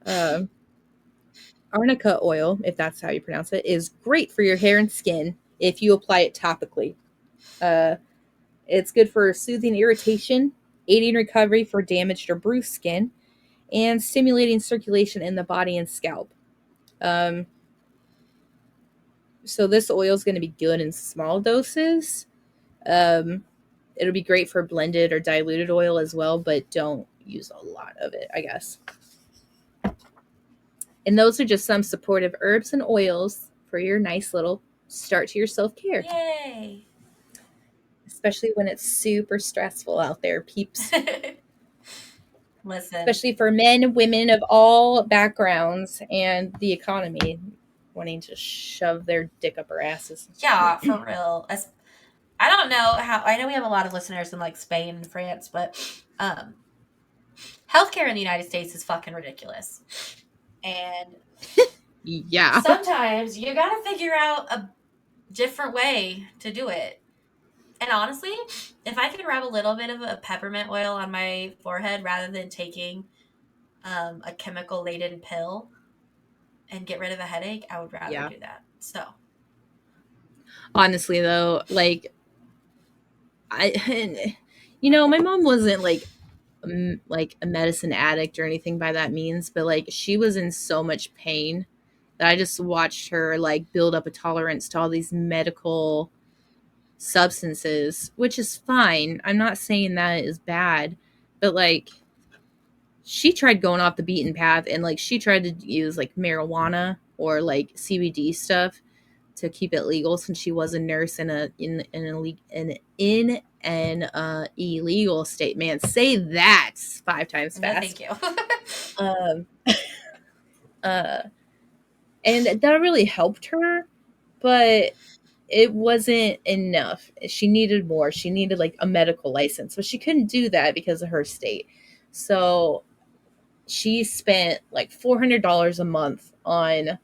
Um, Arnica oil, if that's how you pronounce it, is great for your hair and skin if you apply it topically. Uh, it's good for soothing irritation, aiding recovery for damaged or bruised skin, and stimulating circulation in the body and scalp. Um, so this oil is going to be good in small doses. Um, it'll be great for blended or diluted oil as well, but don't use a lot of it, I guess. And those are just some supportive herbs and oils for your nice little start to your self care, Yay. especially when it's super stressful out there, peeps. Listen. Especially for men, women of all backgrounds, and the economy wanting to shove their dick up our asses. Yeah, for real. I don't know how. I know we have a lot of listeners in like Spain and France, but um, healthcare in the United States is fucking ridiculous. And Yeah. sometimes you gotta figure out a different way to do it. And honestly, if I could rub a little bit of a peppermint oil on my forehead rather than taking a chemical laden pill and get rid of a headache, I would rather Yeah. do that. So, Honestly, though, like, my mom wasn't like a medicine addict or anything by that means, but like she was in so much pain that I just watched her like build up a tolerance to all these medical substances, which is fine. I'm not saying that is bad, but like she tried going off the beaten path and like she tried to use like marijuana or like CBD stuff to keep it legal since she was a nurse in an illegal state. Man, say that 5 times no, thank fast. you. Um, uh, and that really helped her, but it wasn't enough. She needed more. She needed like a medical license, but she couldn't do that because of her state. So she spent like $400 a month on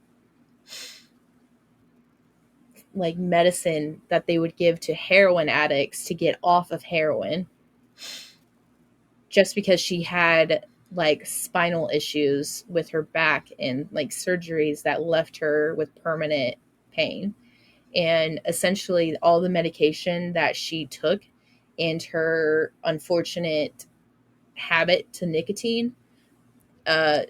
like medicine that they would give to heroin addicts to get off of heroin just because she had like spinal issues with her back and like surgeries that left her with permanent pain. And essentially, all the medication that she took and her unfortunate habit to nicotine, uh,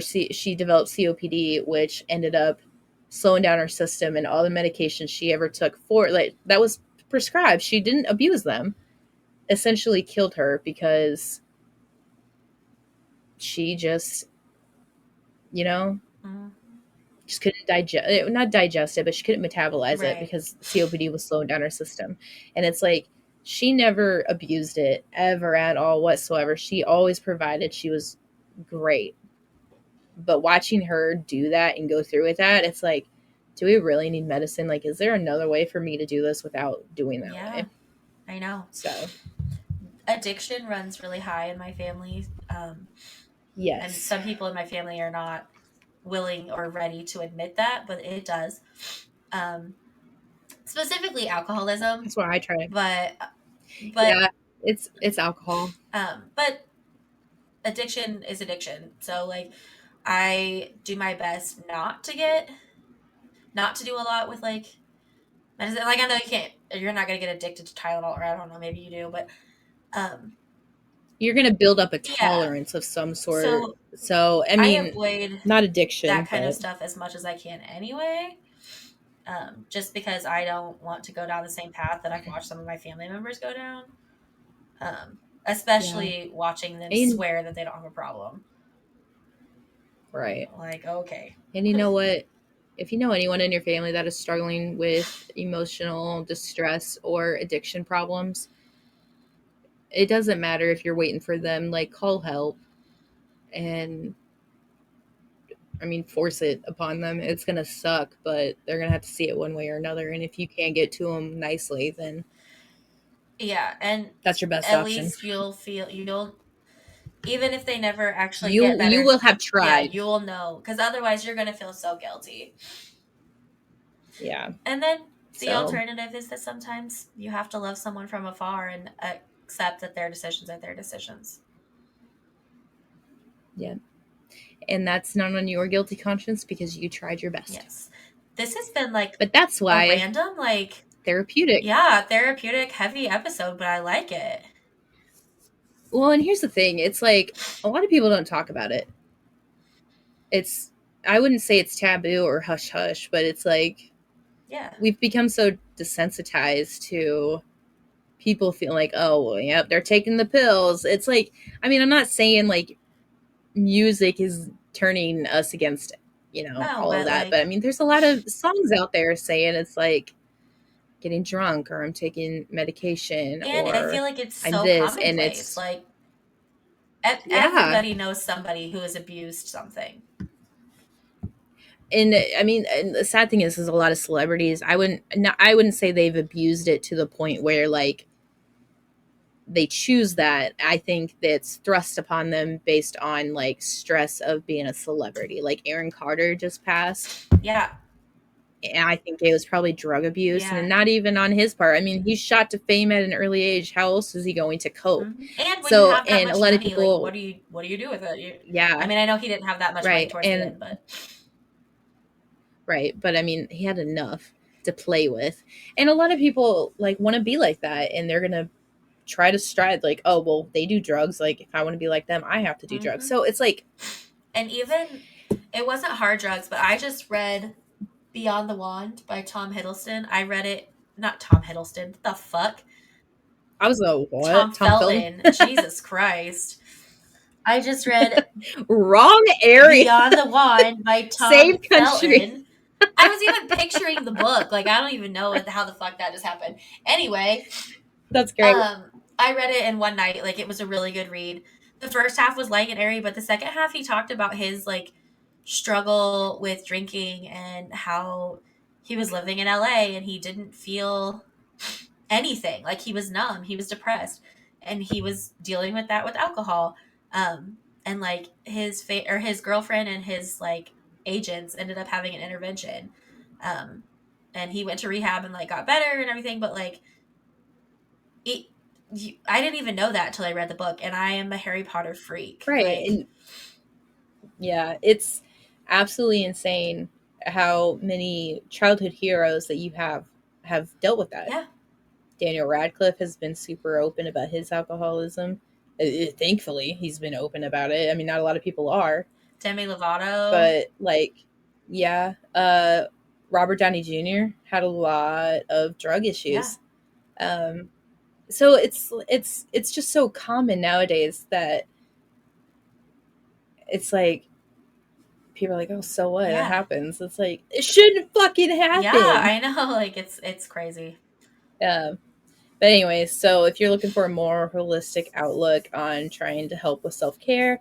she developed COPD, which ended up slowing down her system, and all the medications she ever took for like that was prescribed. She didn't abuse them. Essentially, killed her because she just, you know, Mhm. just couldn't digest not digest it, but she couldn't metabolize it Right. because COPD was slowing down her system. And it's like she never abused it ever at all whatsoever. She always provided. She was great. But watching her do that and go through with that, it's like, do we really need medicine? Like, is there another way for me to do this without doing that Yeah, way? I know. So, Addiction runs really high in my family. And yes, some people in my family are not willing or ready to admit that, but it does. Um, Specifically alcoholism, that's why I try. but but Yeah, it's alcohol. but addiction is addiction. So like I do my best not to do a lot with like medicine. Like I know you're not gonna get addicted to Tylenol, or I don't know, maybe you do, but um You're gonna build up a yeah. tolerance of some sort. So So, I I mean, avoid not that addiction, kind of but stuff as much as I can anyway. Just because I don't want to go down the same path that I've watched some of my family members go down. yeah, Especially watching them and swear that they don't have a problem. right. Like, okay. And you know what? If you know anyone in your family that is struggling with emotional distress or addiction problems, it doesn't matter if you're waiting for them. Like, call help and I mean, force it upon them. It's gonna suck, but they're gonna have to see it one way or another. And if you can't get to them nicely, then Yeah, and that's your best at option. least you'll even if they never actually get You better, will have yeah, tried. you will know because otherwise you're gonna feel so guilty. Yeah. And then The So, alternative is that sometimes you have to love someone from afar and accept that their decisions are their decisions. yeah. And that's not on your guilty conscience because you tried your best. Yes. This has been like But that's a why random, like, therapeutic. yeah, therapeutic, heavy episode, but I like it. Well, and here's the thing, it's like a lot of people don't talk about it. It's, I wouldn't say it's taboo or hush hush, but it's like Yeah. we've become so desensitized to people feeling like, oh, well, yep, they're taking the pills. It's like, I mean, I'm not saying like music is turning us against, No, all of but that, but I like, mean, there's a lot of songs out there saying it's like getting drunk or I'm taking medication and I feel or like it's I'm so this, and commonplace. it's, Like, yeah. everybody knows somebody who has abused something. And I mean, and the sad thing is a lot of celebrities, I wouldn't say they've abused it to the point where like they choose that. I think that's thrust upon them based on like stress of being a celebrity. Like Aaron Carter just passed, Yeah. and I think it was probably drug abuse, Yeah. and not even on his part. I mean, he's shot to fame at an early age. How else is he going to cope? And when you So, have that and a much lot of money, like, people, what do you do with it? I yeah, mean, I know he didn't have that much money right, towards the and end, but right, but I mean, he had enough to play with, and a lot of people like want to be like that, and they're gonna try to stride like, oh well, they do drugs. Like, if I want to be like them, I have to do drugs. mm-hmm. So it's like, And even it wasn't hard drugs, but I just read Beyond the Wand by Tom Hiddleston. I read it, not Tom Hiddleston. What the fuck? I was like, what? Tom Tom Felton? Felton. Jesus Christ. I just read Wrong area. Beyond the Wand by Tom Same country. Felton. I was even picturing the book. Like, I don't even know how the fuck that just happened. Anyway, That's great. um, I read it in one night. Like, it was a really good read. The first half was light and airy, but the second half he talked about his like struggle with drinking and how he was living in LA and he didn't feel anything. Like, he was numb, he was depressed, and he was dealing with that with alcohol. And like his girlfriend and his like agents ended up having an intervention. Um, and he went to rehab and like got better and everything, but like it, I didn't even know that until I read the book, and I am a Harry Potter freak. Right. Like, And yeah, it's absolutely insane how many childhood heroes that you have dealt with that. yeah, Daniel Radcliffe has been super open about his alcoholism. Thankfully, he's been open about it. I mean, not a lot of people are, Demi Lovato, but like, yeah, Robert Downey Jr. had a lot of drug yeah, issues. Um, so it's just so common nowadays that it's like people are like, oh, so what? It yeah, happens. It's like it shouldn't fucking yeah. happen. I know, like it's crazy. Um, but anyway, so if you're looking for a more holistic outlook on trying to help with self care,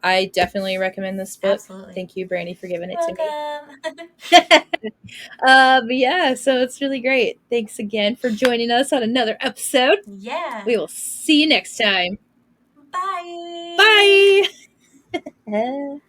I definitely recommend this book. Absolutely. Thank you, Brandy, for giving You're it to me. welcome. But yeah, so it's really great. Thanks again for joining us on another episode. Yeah. We will see you next time. Bye. Bye.